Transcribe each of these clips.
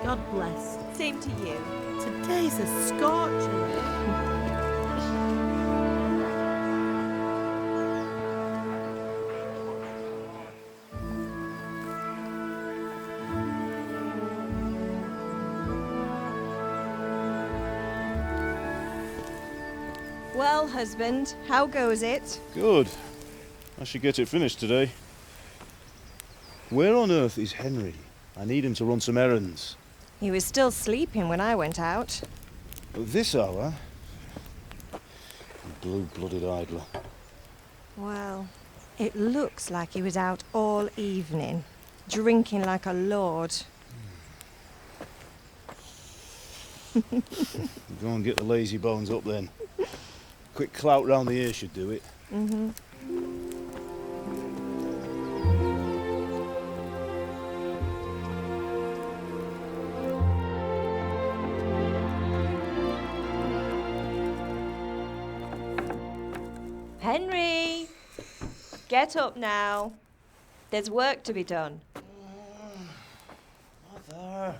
God bless. Same to you. Today's a scorcher. Well, husband, how goes it? Good. I should get it finished today. Where on earth is Henry? I need him to run some errands. He was still sleeping when I went out. At this hour? Blue-blooded idler. Well, it looks like he was out all evening, drinking like a lord. Go and get the lazy bones up then. Quick clout round the ear should do it. Mm-hmm. Henry! Get up now. There's work to be done. Mother.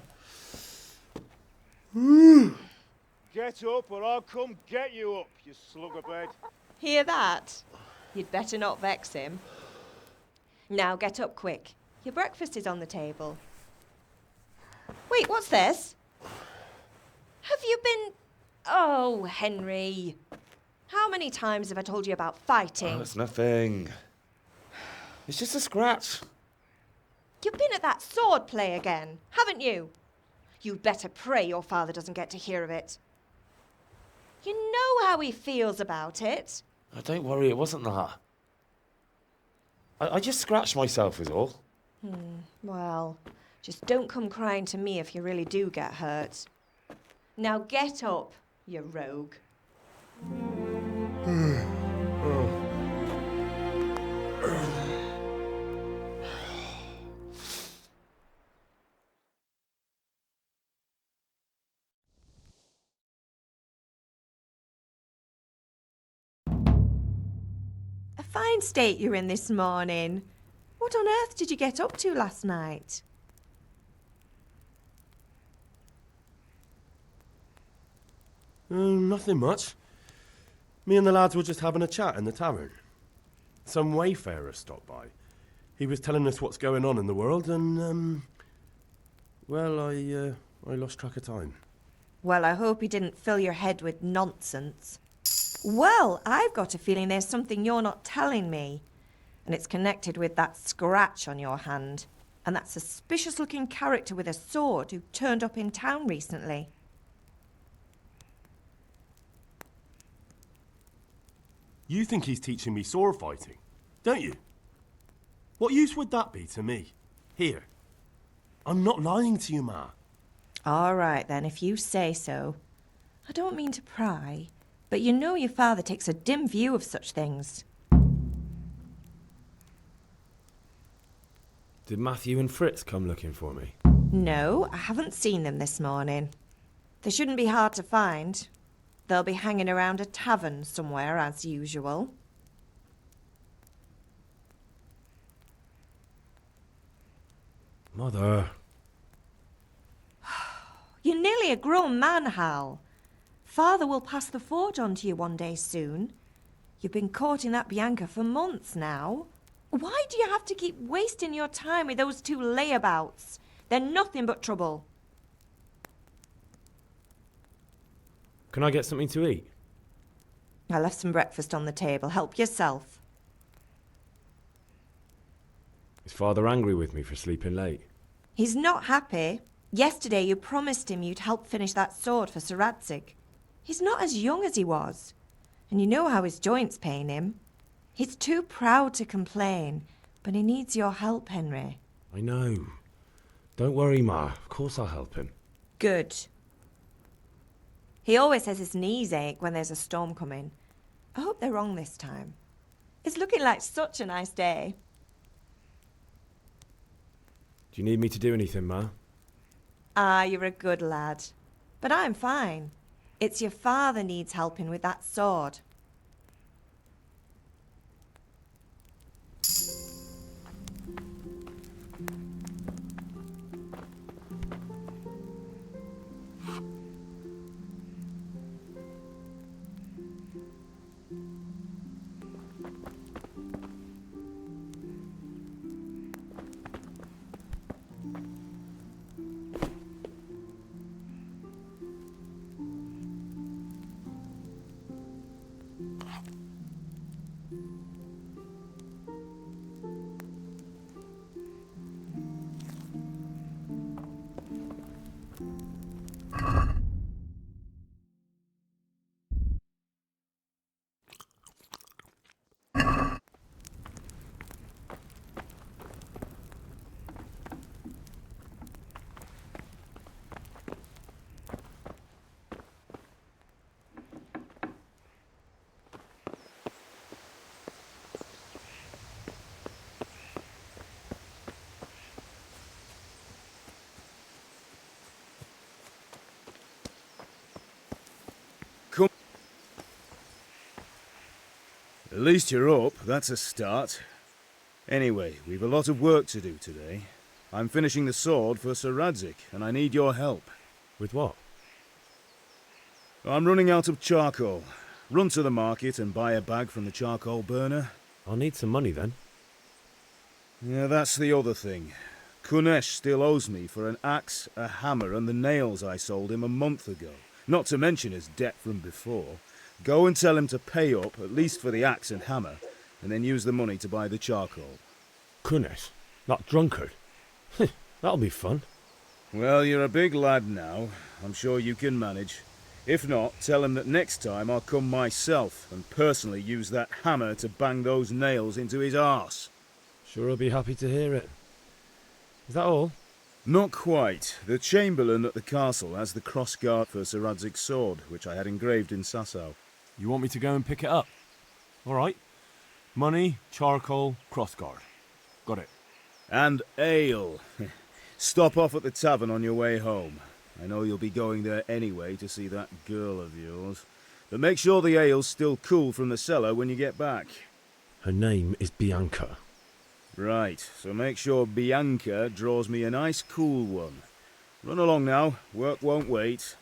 Get up or I'll come get you up, you slugabed. Hear that? You'd better not vex him. Now get up quick. Your breakfast is on the table. Wait, what's this? Have you been... Oh, Henry. How many times have I told you about fighting? Oh, it's nothing. It's just a scratch. You've been at that sword play again, haven't you? You'd better pray your father doesn't get to hear of it. You know how he feels about it. Oh, don't worry, it wasn't that. I just scratched myself is all. Well, just don't come crying to me if you really do get hurt. Now get up, you rogue. A fine state you're in this morning. What on earth did you get up to last night? Nothing much. Me and the lads were just having a chat in the tavern. Some wayfarer stopped by. He was telling us what's going on in the world and, well, I lost track of time. Well, I hope he didn't fill your head with nonsense. Well, I've got a feeling there's something you're not telling me. And it's connected with that scratch on your hand. And that suspicious-looking character with a sword who turned up in town recently. You think he's teaching me sword fighting, don't you? What use would that be to me? Here. I'm not lying to you, Ma. All right, then, if you say so. I don't mean to pry, but you know your father takes a dim view of such things. Did Matthew and Fritz come looking for me? No, I haven't seen them this morning. They shouldn't be hard to find. They'll be hanging around a tavern somewhere, as usual. Mother. You're nearly a grown man, Hal. Father will pass the forge on to you one day soon. You've been courting that Bianca for months now. Why do you have to keep wasting your time with those two layabouts? They're nothing but trouble. Can I get something to eat? I left some breakfast on the table. Help yourself. Is Father angry with me for sleeping late? He's not happy. Yesterday you promised him you'd help finish that sword for Sir Radzig. He's not as young as he was. And you know how his joints pain him. He's too proud to complain, but he needs your help, Henry. I know. Don't worry, Ma. Of course I'll help him. Good. He always says his knees ache when there's a storm coming. I hope they're wrong this time. It's looking like such a nice day. Do you need me to do anything, Ma? Ah, you're a good lad. But I'm fine. It's your father needs helping with that sword. Come. At least you're up, that's a start. Anyway, we've a lot of work to do today. I'm finishing the sword for Sir Radzig, and I need your help. With what? I'm running out of charcoal. Run to the market and buy a bag from the charcoal burner. I'll need some money then. Yeah, that's the other thing. Kunesh still owes me for an axe, a hammer, and the nails I sold him a month ago. Not to mention his debt from before. Go and tell him to pay up, at least for the axe and hammer, and then use the money to buy the charcoal. Kunesh? That drunkard? That'll be fun. Well, you're a big lad now. I'm sure you can manage. If not, tell him that next time I'll come myself and personally use that hammer to bang those nails into his arse. Sure I'll be happy to hear it. Is that all? Not quite. The Chamberlain at the castle has the crossguard for Sir Radzig's sword, which I had engraved in Sasau. You want me to go and pick it up? All right. Money, charcoal, crossguard. Got it. And ale. Stop off at the tavern on your way home. I know you'll be going there anyway to see that girl of yours. But make sure the ale's still cool from the cellar when you get back. Her name is Bianca. Right, so make sure Bianca draws me a nice cool one. Run along now, work won't wait.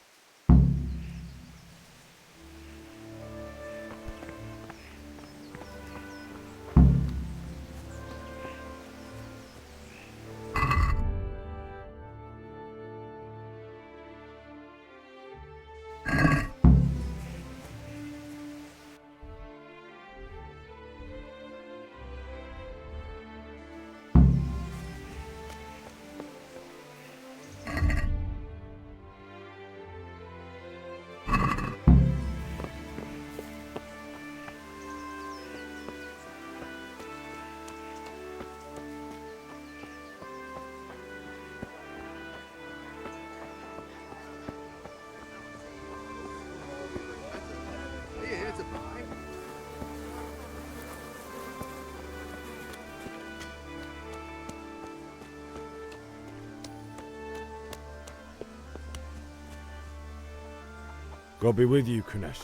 God be with you, Kunesh.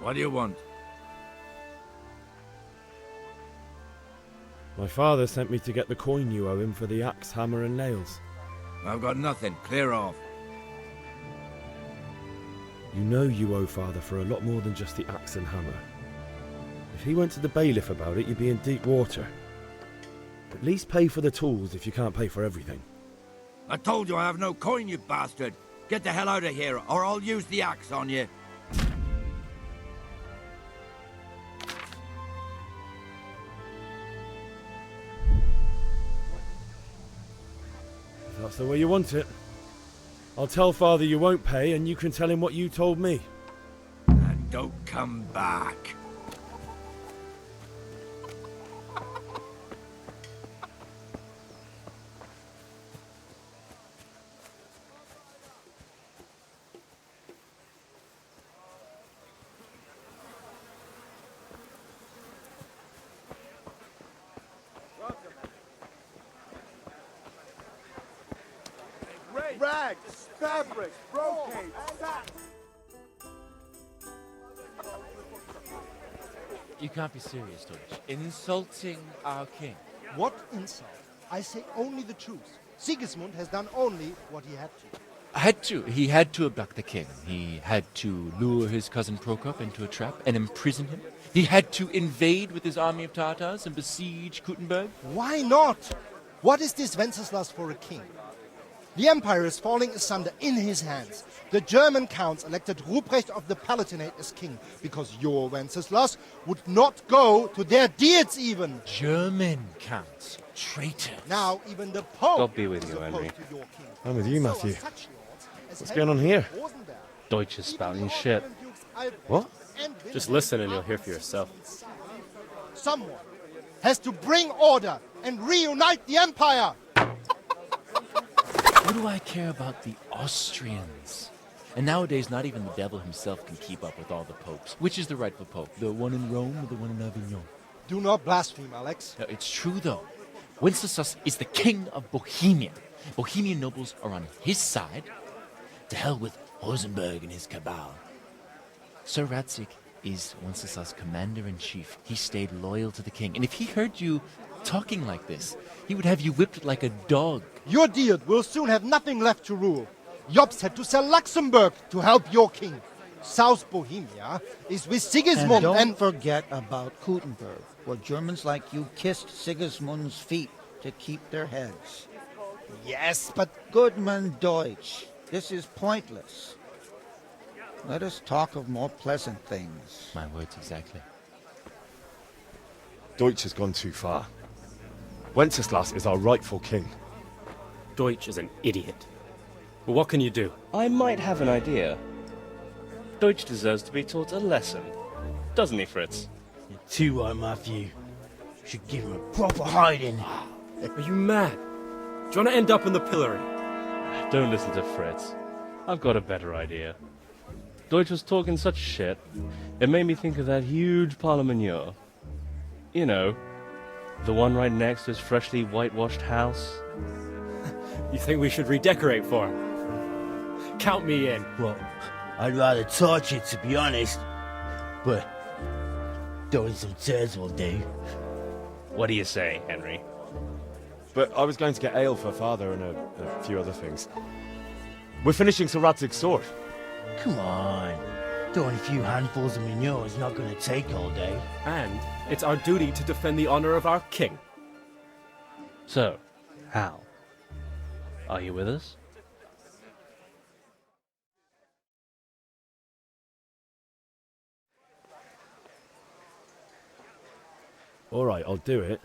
What do you want? My father sent me to get the coin you owe him for the axe, hammer and nails. I've got nothing. Clear off. You know you owe father for a lot more than just the axe and hammer. If he went to the bailiff about it, you'd be in deep water. At least pay for the tools if you can't pay for everything. I told you I have no coin, you bastard. Get the hell out of here, or I'll use the axe on you. If that's the way you want it. I'll tell father you won't pay, and you can tell him what you told me. And don't come back. Rags, fabric, brocade, satin. You can't be serious, Deutsch. Insulting our king. What insult? I say only the truth. Sigismund has done only what he had to. Had to. He had to abduct the king. He had to lure his cousin Prokop into a trap and imprison him. He had to invade with his army of Tatars and besiege Kuttenberg. Why not? What is this Wenceslas for a king? The empire is falling asunder in his hands. The German counts elected Ruprecht of the Palatinate as king because your Wenceslas would not go to their deeds even. German counts. Traitors. Now even the Pope God be with is you, opposed Henry. to your king. I'm with you, So are Matthew. such lords as What's going on here? Rosenberg, Deutsch is spouting shit. What? and Just Wilhelm listen and you'll hear for yourself. Someone has to bring order and reunite the empire. What do I care about the Austrians? And nowadays, not even the devil himself can keep up with all the popes. Which is the rightful pope? The one in Rome or the one in Avignon? Do not blaspheme, Alex. No, it's true, though. Wenceslas is the king of Bohemia. Bohemian nobles are on his side. To hell with Rosenberg and his cabal. Sir Ratzik is Wenceslas' commander-in-chief. He stayed loyal to the king. And if he heard you talking like this, he would have you whipped like a dog. Your Diet will soon have nothing left to rule. Jobst had to sell Luxembourg to help your king. South Bohemia is with Sigismund And don't forget about Kuttenberg, where Germans like you kissed Sigismund's feet to keep their heads. Yes, but Goodman Deutsch, this is pointless. Let us talk of more pleasant things. My words exactly. Deutsch has gone too far. Wenceslas is our rightful king. Deutsch is an idiot. But what can you do? I might have an idea. Deutsch deserves to be taught a lesson. Doesn't he, Fritz? You're too right, Matthew. Should give him a proper hiding. Are you mad? Do you want to end up in the pillory? Don't listen to Fritz. I've got a better idea. Deutsch was talking such shit, it made me think of that huge parliament. You know, the one right next to his freshly whitewashed house. You think we should redecorate for him? Count me in. Well, I'd rather torch it, to be honest. But throwing some tears will do. What do you say, Henry? But I was going to get ale for father and a few other things. We're finishing Sir Radzig's sword. Come on. Throwing a few handfuls of manure is not going to take all day. And it's our duty to defend the honor of our king. So, how? Are you with us? All right, I'll do it.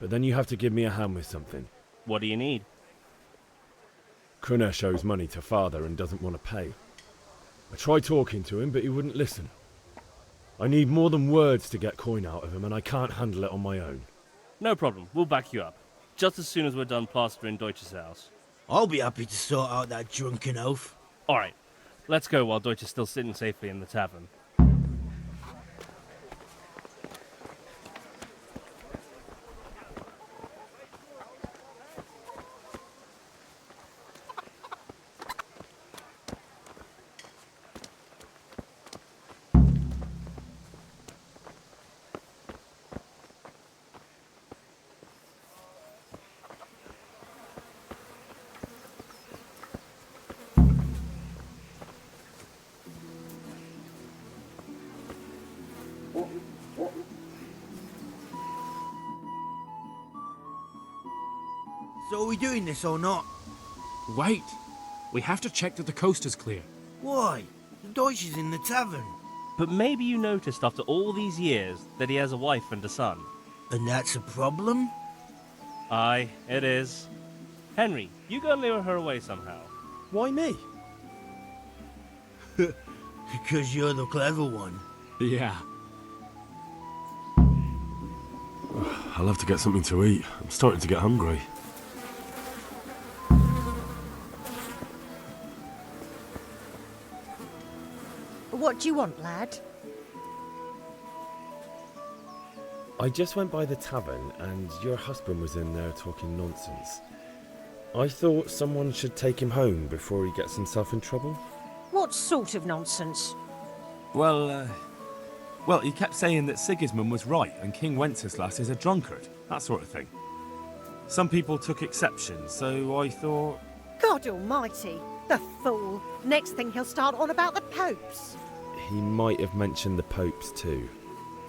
But then you have to give me a hand with something. What do you need? Krunesh owes money to father and doesn't want to pay. I tried talking to him, but he wouldn't listen. I need more than words to get coin out of him, and I can't handle it on my own. No problem. We'll back you up. Just as soon as we're done plastering Deutsch's house. I'll be happy to sort out that drunken oaf. All right. Let's go while Deutsch is still sitting safely in the tavern. So are we doing this or not? Wait. We have to check that the coast is clear. Why? The Deutsch is in the tavern. But maybe you noticed after all these years that he has a wife and a son. And that's a problem? Aye, it is. Henry, you go lure her away somehow. Why me? Because you're the clever one. Yeah. I'll have to get something to eat. I'm starting to get hungry. What do you want, lad? I just went by the tavern and your husband was in there talking nonsense. I thought someone should take him home before he gets himself in trouble. What sort of nonsense? Well, he kept saying that Sigismund was right and King Wenceslas is a drunkard, that sort of thing. Some people took exception, so I thought... God almighty! The fool. Next thing he'll start on about the popes. He might have mentioned the popes too.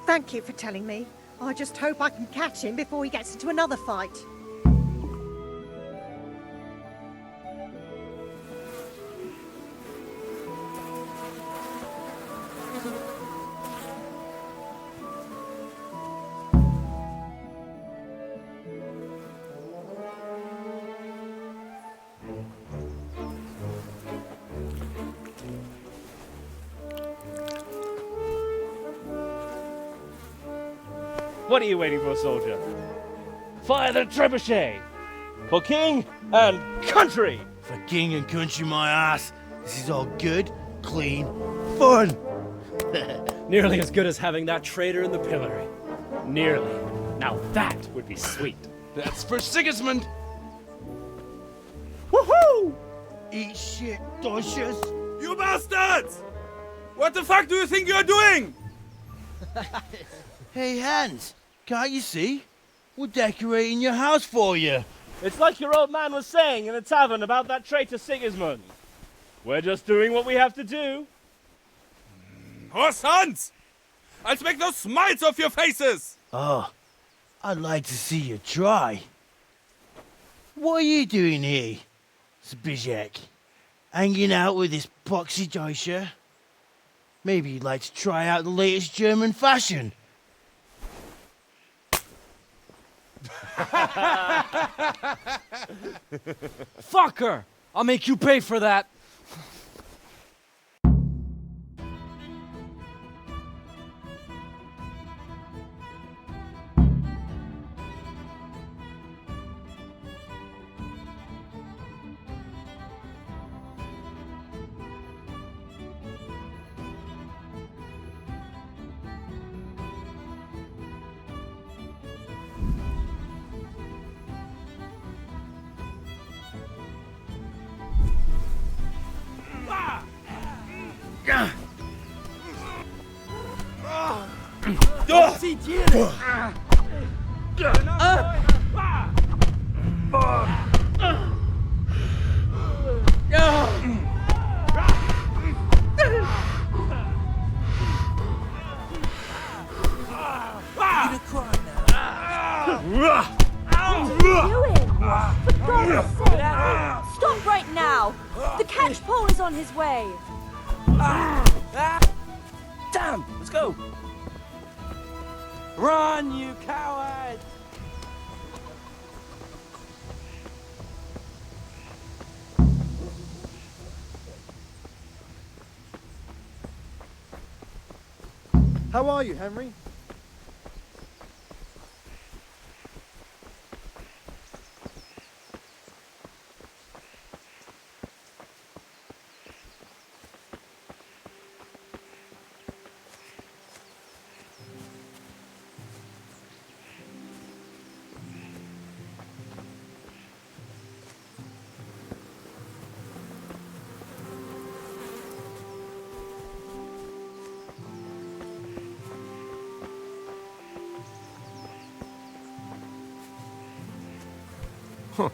Thank you for telling me. I just hope I can catch him before he gets into another fight. What are you waiting for, soldier? Fire the trebuchet! For king and country! For king and country, my ass. This is all good, clean, fun. Nearly as good as having that traitor in the pillory. Nearly. Now that would be sweet. That's for Sigismund! Woohoo! Eat shit, Docious. You bastards! What the fuck do you think you're doing? Hey, Hans, can't you see? We're decorating your house for you. It's like your old man was saying in the tavern about that traitor Sigismund. We're just doing what we have to do. Horse Hans! I'll make those smiles off your faces! Oh, I'd like to see you try. What are you doing here, Zbigniew? Hanging out with this poxy Deutscher? Maybe you'd like to try out the latest German fashion. Fucker! I'll make you pay for that. Si tiene. Stop right now! The catch pole is on his way! Damn! Let's go! Run, you coward! How are you, Henry? Huh.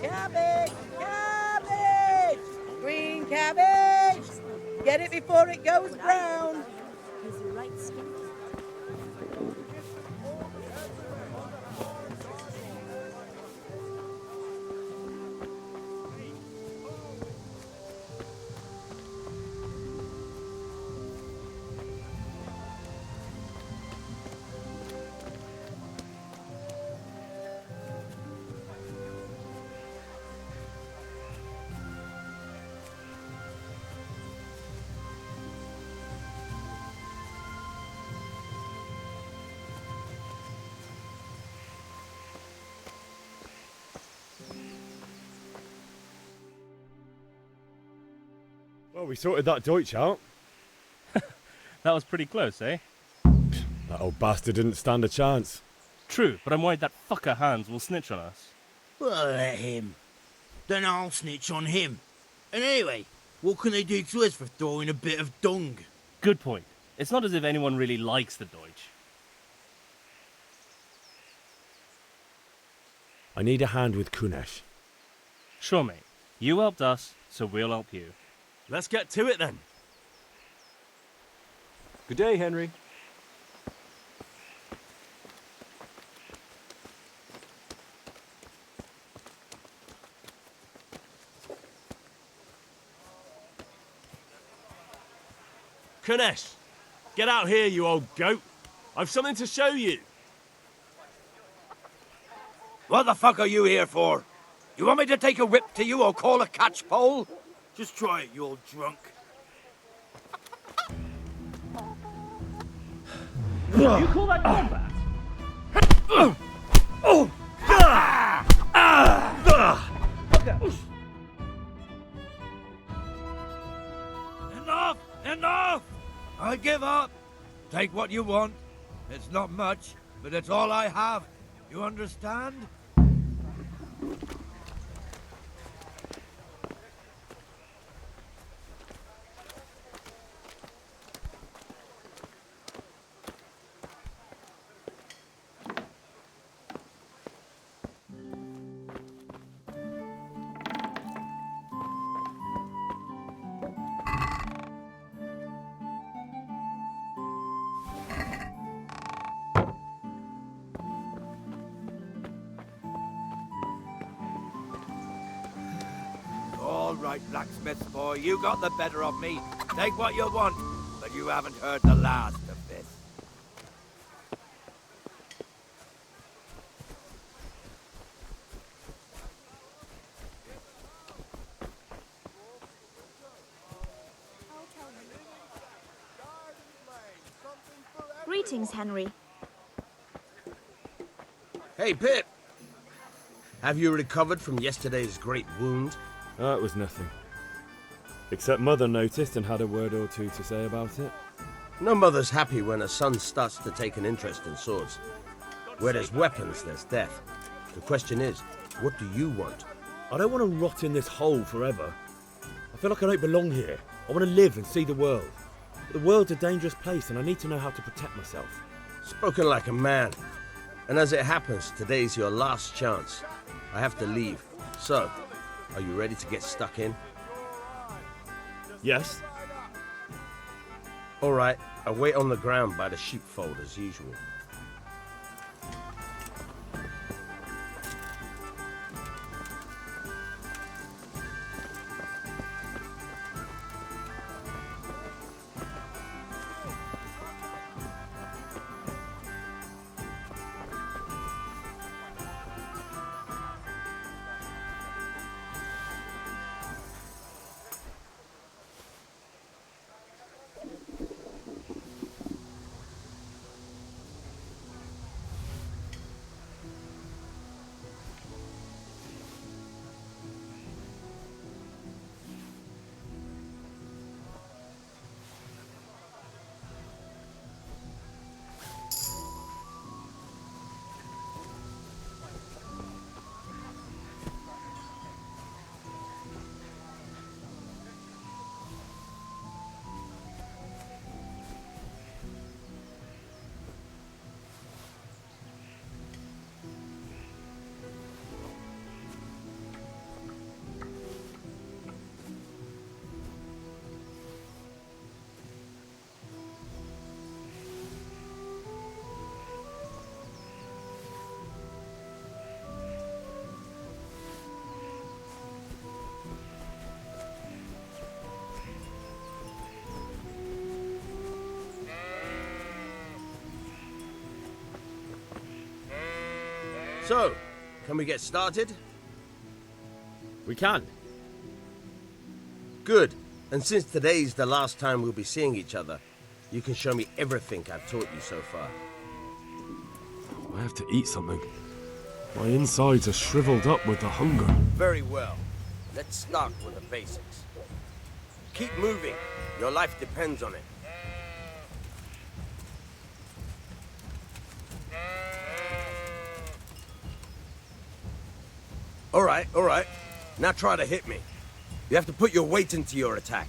Cabbage! Cabbage! Green cabbage! Get it before it goes brown! Well, we sorted that Deutsch out. That was pretty close, eh? That old bastard didn't stand a chance. True, but I'm worried that fucker Hans will snitch on us. Well, let him. Then I'll snitch on him. And anyway, what can they do to us for throwing a bit of dung? Good point. It's not as if anyone really likes the Deutsch. I need a hand with Kunesh. Sure, mate. You helped us, so we'll help you. Let's get to it then. Good day, Henry. Kunesh, get out here, you old goat. I've something to show you. What the fuck are you here for? You want me to take a whip to you or call a catchpole? Just try it, you old drunk. You call that combat? Enough! Enough! I give up. Take what you want. It's not much, but it's all I have. You understand? All right, blacksmith boy, you got the better of me. Take what you want, but you haven't heard the last of this. Greetings, Henry. Hey, Pip! Have you recovered from yesterday's great wound? That was nothing. Except Mother noticed and had a word or two to say about it. No mother's happy when a son starts to take an interest in swords. Where there's weapons, there's death. The question is, what do you want? I don't want to rot in this hole forever. I feel like I don't belong here. I want to live and see the world. The world's a dangerous place and I need to know how to protect myself. Spoken like a man. And as it happens, today's your last chance. I have to leave. So, are you ready to get stuck in? Yes. All right, I'll wait on the ground by the sheepfold as usual. So, can we get started? We can. Good. And since today's the last time we'll be seeing each other, you can show me everything I've taught you so far. I have to eat something. My insides are shriveled up with the hunger. Very well. Let's start with the basics. Keep moving. Your life depends on it. All right. Now try to hit me. You have to put your weight into your attack.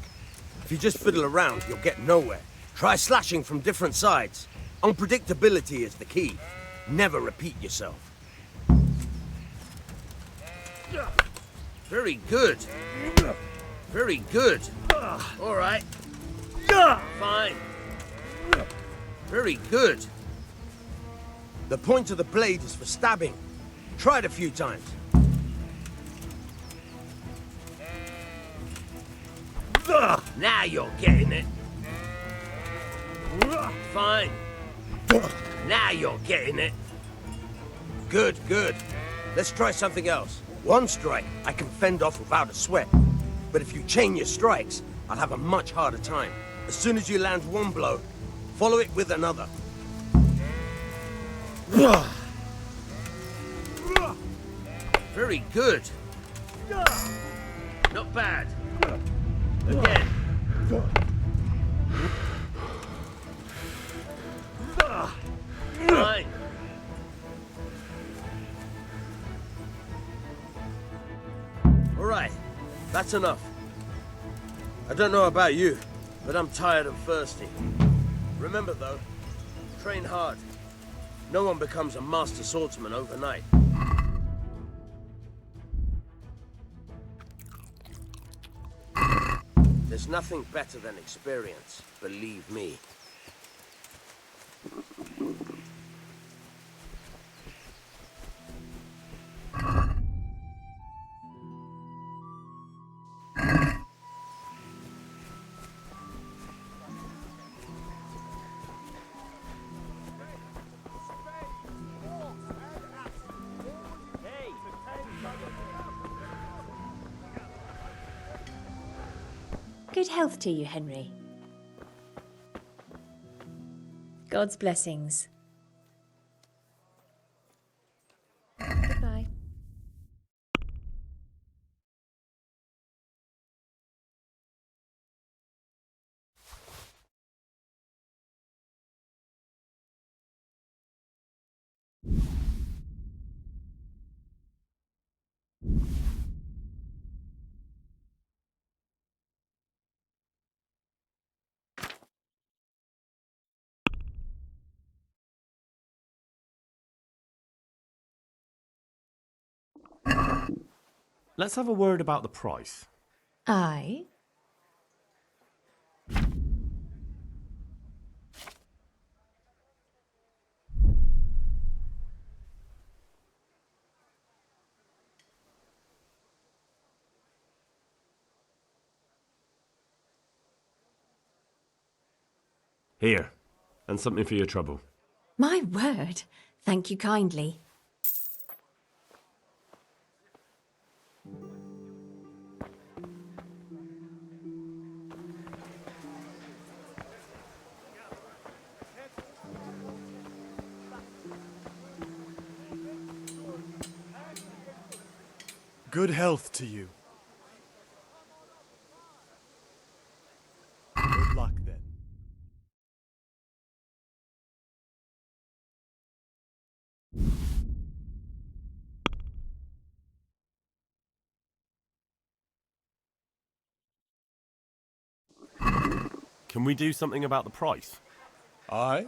If you just fiddle around, you'll get nowhere. Try slashing from different sides. Unpredictability is the key. Never repeat yourself. Very good. Very good. All right. Fine. Very good. The point of the blade is for stabbing. Try it a few times. Now you're getting it. Fine. Now you're getting it. Good. Let's try something else. One strike, I can fend off without a sweat. But if you chain your strikes, I'll have a much harder time. As soon as you land one blow, follow it with another. Very good. Not bad. Again. Fine. All right, that's enough. I don't know about you, but I'm tired and thirsty. Remember though, train hard. No one becomes a master swordsman overnight. There's nothing better than experience, believe me. Good health to you, Henry. God's blessings. Goodbye. Let's have a word about the price. Aye. Here, and something for your trouble. My word. Thank you kindly. Good health to you. Good luck then. Can we do something about the price? Aye?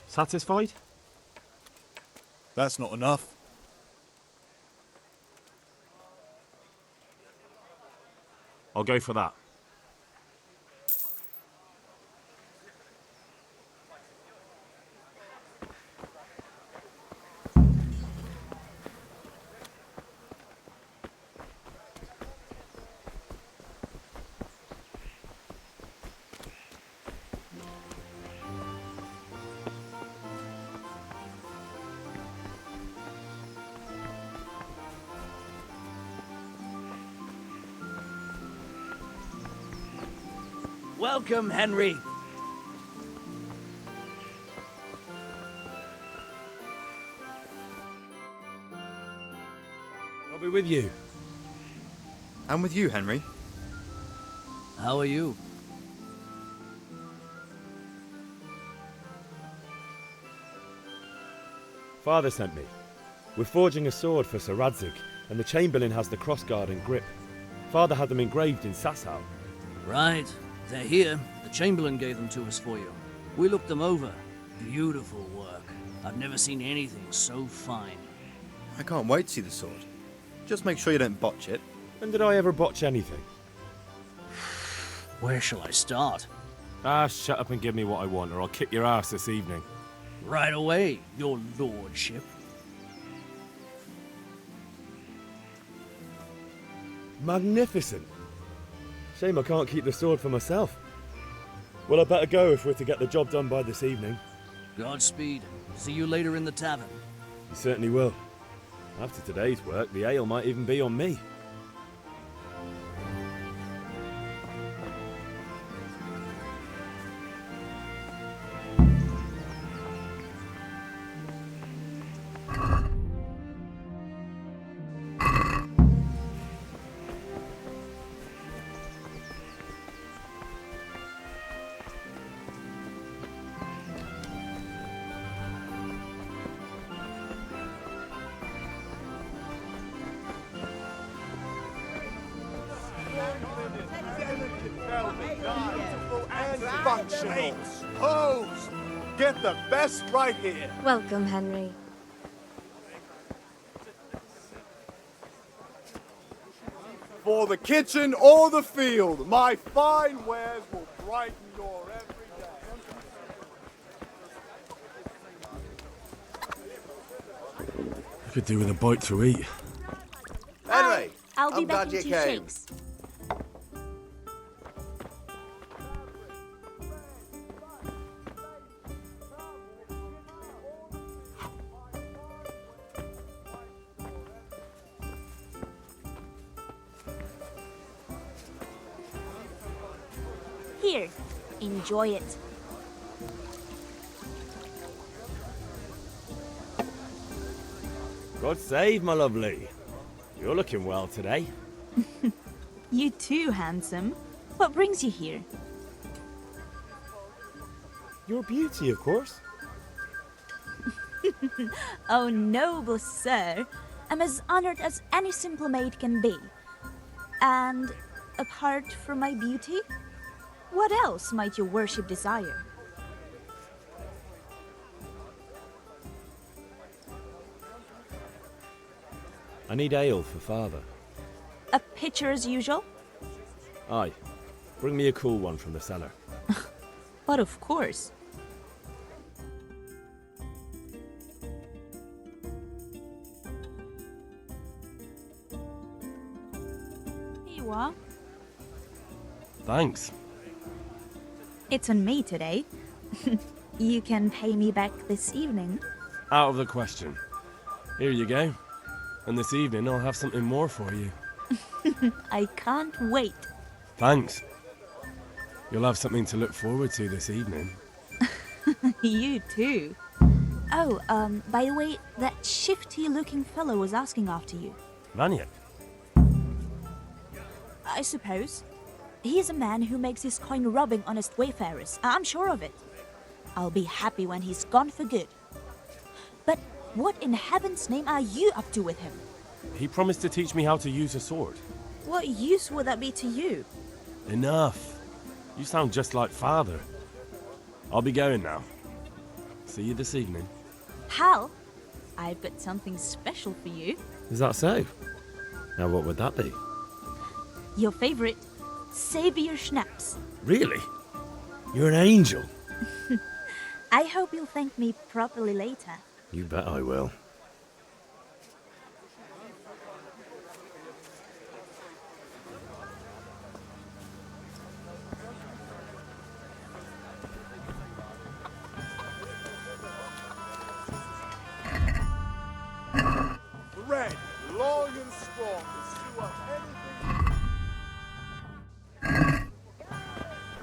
Satisfied? That's not enough. I'll go for that. Welcome, Henry. I'll be with you. I'm with you, Henry. How are you? Father sent me. We're forging a sword for Sir Radzig, and the Chamberlain has the crossguard and grip. Father had them engraved in Sasau. Right. They're here. The Chamberlain gave them to us for you. We looked them over. Beautiful work. I've never seen anything so fine. I can't wait to see the sword. Just make sure you don't botch it. When did I ever botch anything? Where shall I start? Ah, shut up and give me what I want, or I'll kick your ass this evening. Right away, your lordship. Magnificent. Shame I can't keep the sword for myself. Well, I better go if we're to get the job done by this evening. Godspeed. See you later in the tavern. You certainly will. After today's work, the ale might even be on me. Functional. Hose! Get the best right here. Welcome, Henry. For the kitchen or the field, my fine wares will brighten your every day. I could do with a bite to eat. Henry, I'll be I'm back glad in you 2 came. shakes. Here, enjoy it. God save, my lovely. You're looking well today. You too, handsome. What brings you here? Your beauty, of course. Oh, noble sir. I'm as honored as any simple maid can be. And apart from my beauty, what else might your worship desire? I need ale for father. A pitcher as usual? Aye. Bring me a cool one from the cellar. But of course. Here you are. Thanks. It's on me today. You can pay me back this evening. Out of the question. Here you go. And this evening I'll have something more for you. I can't wait. Thanks. You'll have something to look forward to this evening. You too. Oh, by the way, that shifty-looking fellow was asking after you. Vanya. I suppose. He is a man who makes his coin robbing honest wayfarers. I'm sure of it. I'll be happy when he's gone for good. But what in heaven's name are you up to with him? He promised to teach me how to use a sword. What use would that be to you? Enough. You sound just like father. I'll be going now. See you this evening. Hal, I've got something special for you. Is that so? Now what would that be? Your favorite, Savior Schnapps. Really? You're an angel. I hope you'll thank me properly later. You bet I will. Red, long and strong to sew up anything.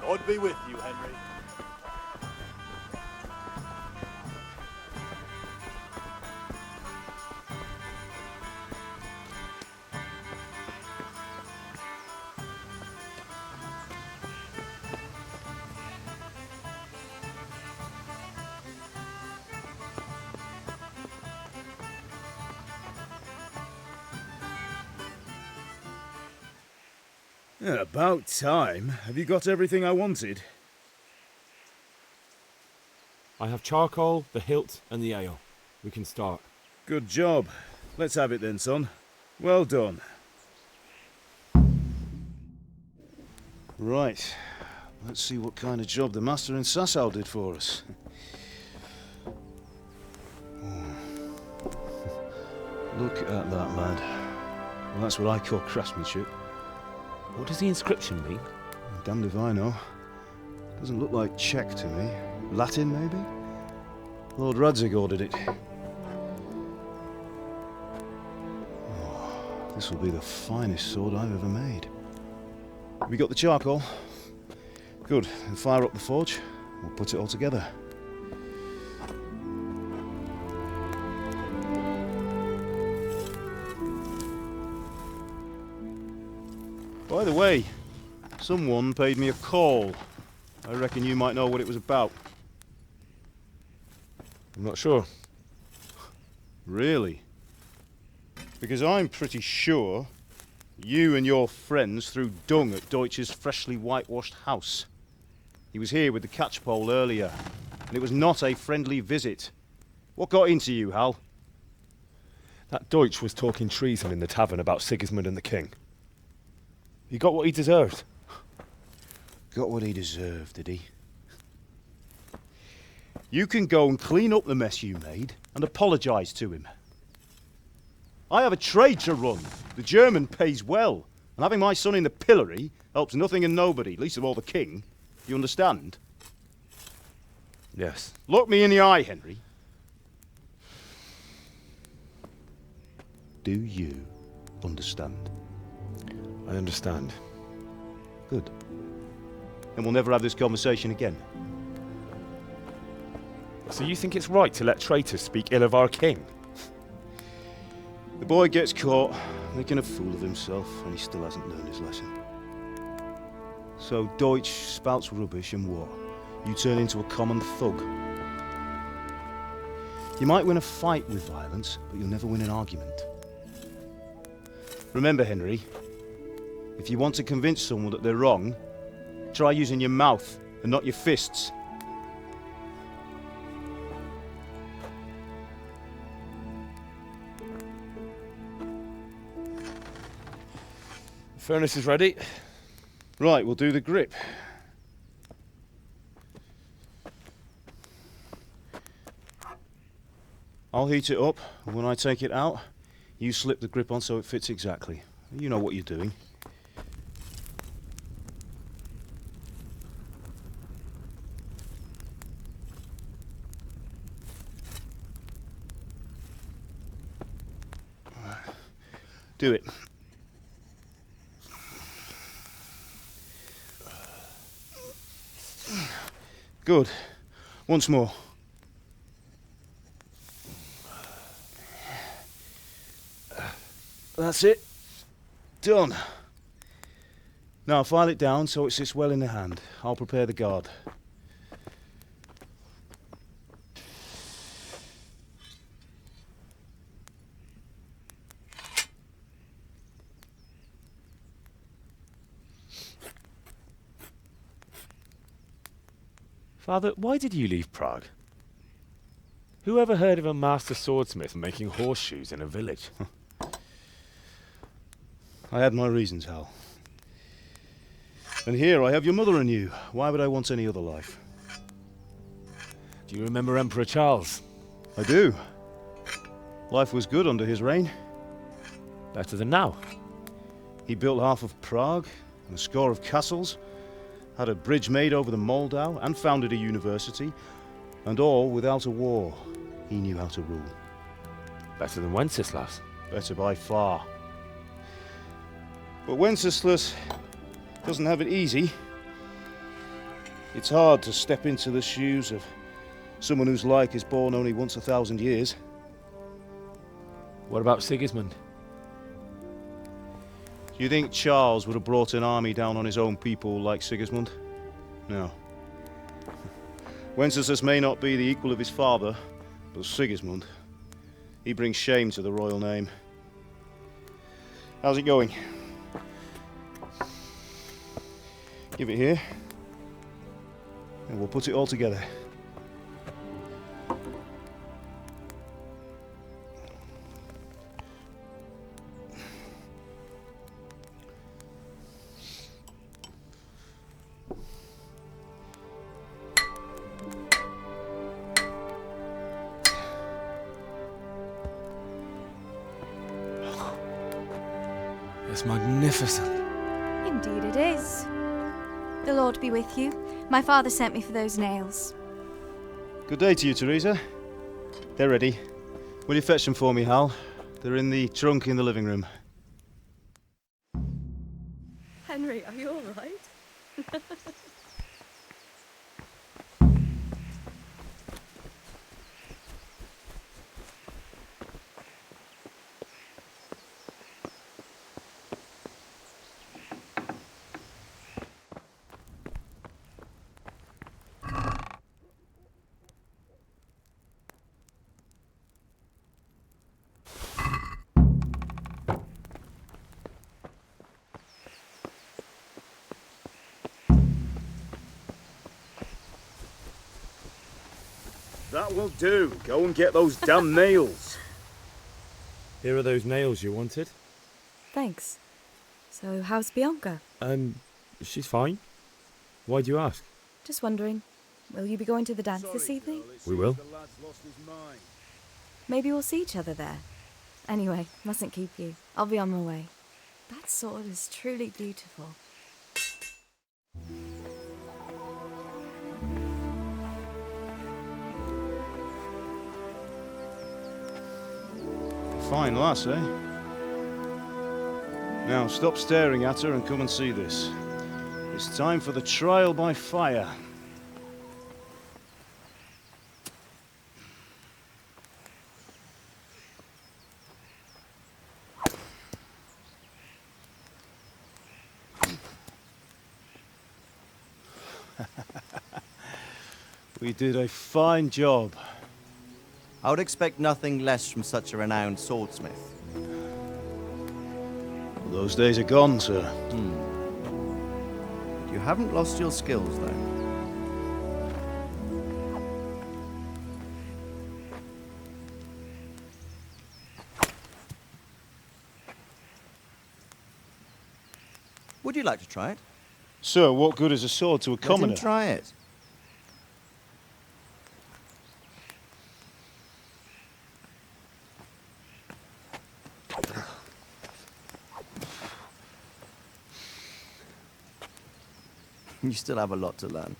Your God be with you, Henry. Yeah, about time. Have you got everything I wanted? I have charcoal, the hilt, and the ale. We can start. Good job. Let's have it then, son. Well done. Right. Let's see what kind of job the Master in Sasau did for us. Look at that, lad. Well, that's what I call craftsmanship. What does the inscription mean? Damned if I know. Doesn't look like Czech to me. Latin, maybe? Lord Radzig ordered it. Oh, this will be the finest sword I've ever made. Have you got the charcoal? Good. Then fire up the forge. We'll put it all together. By the way, someone paid me a call. I reckon you might know what it was about. I'm not sure. Really? Because I'm pretty sure you and your friends threw dung at Deutsch's freshly whitewashed house. He was here with the catchpole earlier, and it was not a friendly visit. What got into you, Hal? That Deutsch was talking treason in the tavern about Sigismund and the king. He got what he deserved. Got what he deserved, did he? You can go and clean up the mess you made and apologise to him. I have a trade to run. The German pays well, and having my son in the pillory helps nothing and nobody, least of all the king. You understand? Yes. Look me in the eye, Henry. Do you understand? I understand. Good. Then we'll never have this conversation again. So you think it's right to let traitors speak ill of our king? The boy gets caught making a fool of himself, and he still hasn't learned his lesson. So Deutsch spouts rubbish, and what? You turn into a common thug. You might win a fight with violence, but you'll never win an argument. Remember, Henry, if you want to convince someone that they're wrong, try using your mouth and not your fists. The furnace is ready. Right, we'll do the grip. I'll heat it up, and when I take it out, you slip the grip on so it fits exactly. You know what you're doing. Do it. Good. Once more. That's it. Done. Now file it down so it sits well in the hand. I'll prepare the guard. Father, why did you leave Prague? Who ever heard of a master swordsmith making horseshoes in a village? I had my reasons, Hal. And here I have your mother and you. Why would I want any other life? Do you remember Emperor Charles? I do. Life was good under his reign. Better than now. He built half of Prague and a score of castles, had a bridge made over the Moldau, and founded a university, and all without a war. He knew how to rule. Better than Wenceslas. Better by far. But Wenceslas doesn't have it easy. It's hard to step into the shoes of someone whose like is born only once 1,000 years. What about Sigismund? Do you think Charles would have brought an army down on his own people like Sigismund? No. Wenceslas may not be the equal of his father, but Sigismund, he brings shame to the royal name. How's it going? Give it here, and we'll put it all together. It's magnificent. Indeed it is. The Lord be with you. My father sent me for those nails. Good day to you, Teresa. They're ready. Will you fetch them for me, Hal? They're in the trunk in the living room. Henry, are you all right? That will do. Go and get those damn nails. Here are those nails you wanted. Thanks. So, how's Bianca? She's fine. Why do you ask? Just wondering. Will you be going to the dance this evening? We will. Maybe we'll see each other there. Anyway, mustn't keep you. I'll be on my way. That sword is truly beautiful. Fine lass, eh? Now stop staring at her and come and see this. It's time for the trial by fire. We did a fine job. I would expect nothing less from such a renowned swordsmith. Those days are gone, sir. You haven't lost your skills, though. Would you like to try it? Sir, what good is a sword to a commoner? Let him try it. You still have a lot to learn.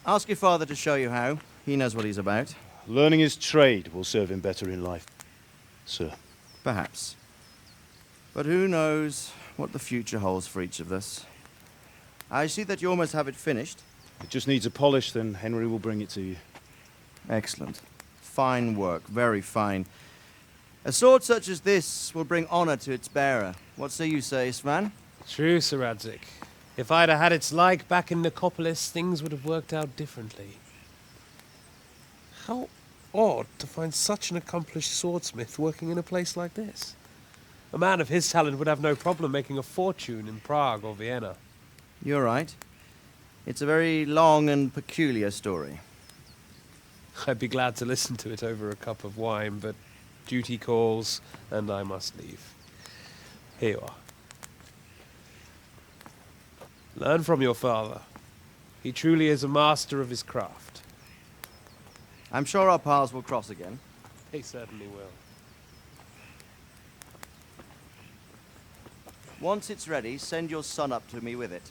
Ask your father to show you how. He knows what he's about. Learning his trade will serve him better in life, sir. Perhaps. But who knows what the future holds for each of us. I see that you almost have it finished. It just needs a polish, then Henry will bring it to you. Excellent. Fine work, very fine. A sword such as this will bring honor to its bearer. What say you, Svan? True, Sir Radzik. If I'd have had its like back in Nicopolis, things would have worked out differently. How odd to find such an accomplished swordsmith working in a place like this. A man of his talent would have no problem making a fortune in Prague or Vienna. You're right. It's a very long and peculiar story. I'd be glad to listen to it over a cup of wine, but duty calls, and I must leave. Here you are. Learn from your father. He truly is a master of his craft. I'm sure our paths will cross again. He certainly will. Once it's ready, send your son up to me with it.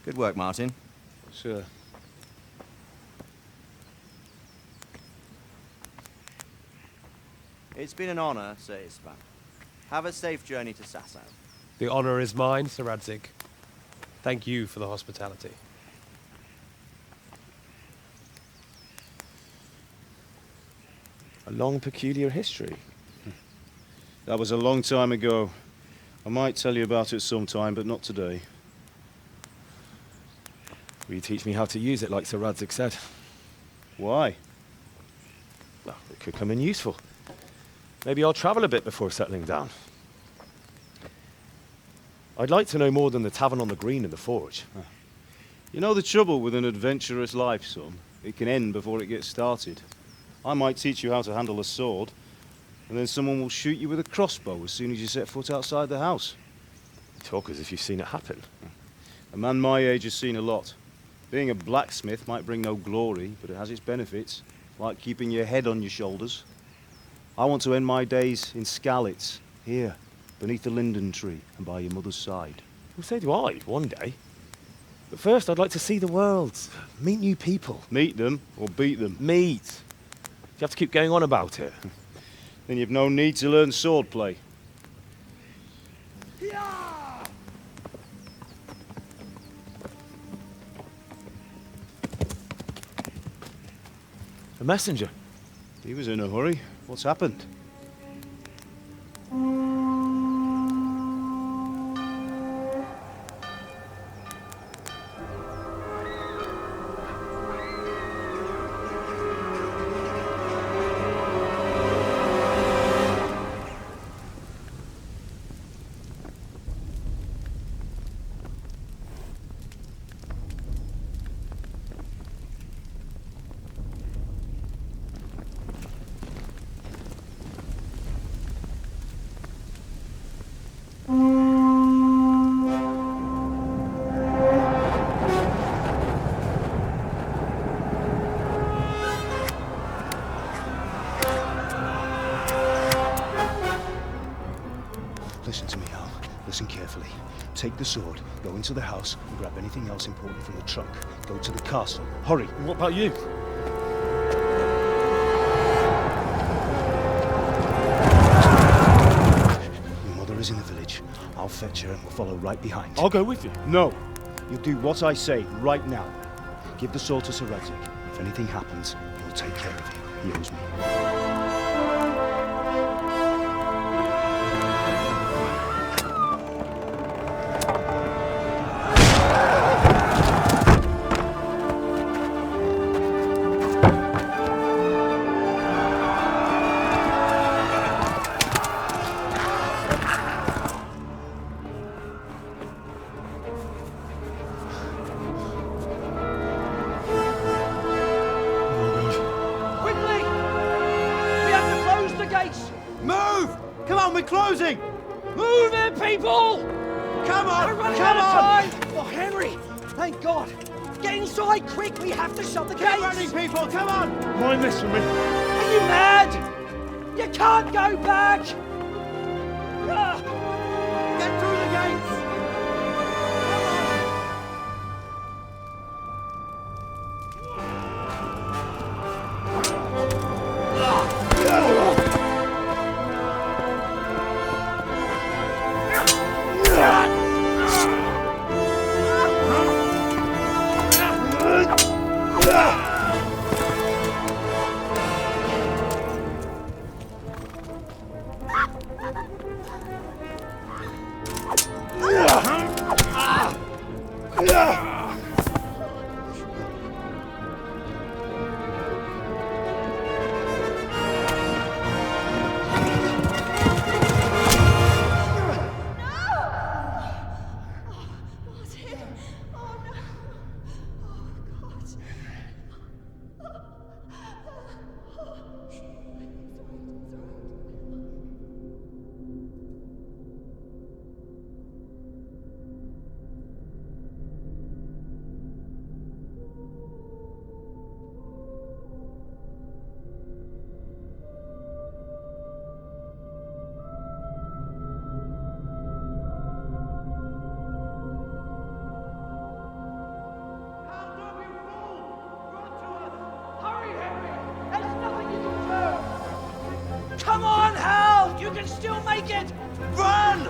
Good work, Martin. Sure. It's been an honor, Sir Ispan. Have a safe journey to Sasau. The honor is mine, Sir Radzik. Thank you for the hospitality. A long, peculiar history. That was a long time ago. I might tell you about it sometime, but not today. Will you teach me how to use it like Sir Radzig said? Why? Well, it could come in useful. Maybe I'll travel a bit before settling down. I'd like to know more than the tavern on the green and the forge. You know the trouble with an adventurous life, son? It can end before it gets started. I might teach you how to handle a sword, and then someone will shoot you with a crossbow as soon as you set foot outside the house. You talk as if you've seen it happen. A man my age has seen a lot. Being a blacksmith might bring no glory, but it has its benefits, like keeping your head on your shoulders. I want to end my days in Skalitz, here, beneath the linden tree and by your mother's side. Well, so do I, one day. But first, I'd like to see the world, meet new people. Meet them or beat them? Meet. You have to keep going on about it. Then you've no need to learn swordplay. A messenger. He was in a hurry. What's happened? Listen to me, Hal. Listen carefully. Take the sword, go into the house, and grab anything else important from the trunk. Go to the castle. Hurry! What about you? Your mother is in the village. I'll fetch her and we'll follow right behind. I'll go with you. No! You'll do what I say right now. Give the sword to Sir Radzig. If anything happens, he'll take care of you. He owes me. Closing! Move it, people! Come on! We're running Come out on! of time! Oh, Henry! Thank God! Get inside, quick! We have to shut the Get gates! running, people! Come on! Mind this for me. Are you mad? You can't go back! Ah. Get through the gates! Come on, Hal! You can still make it! Run!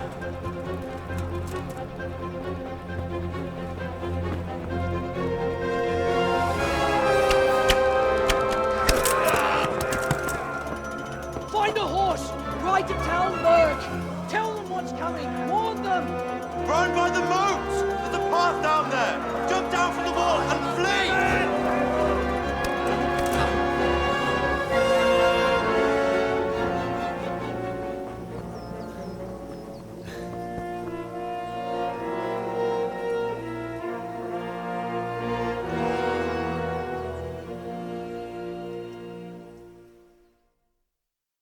Try to tell Lurk. Tell them what's coming. Warn them. Run by the moat!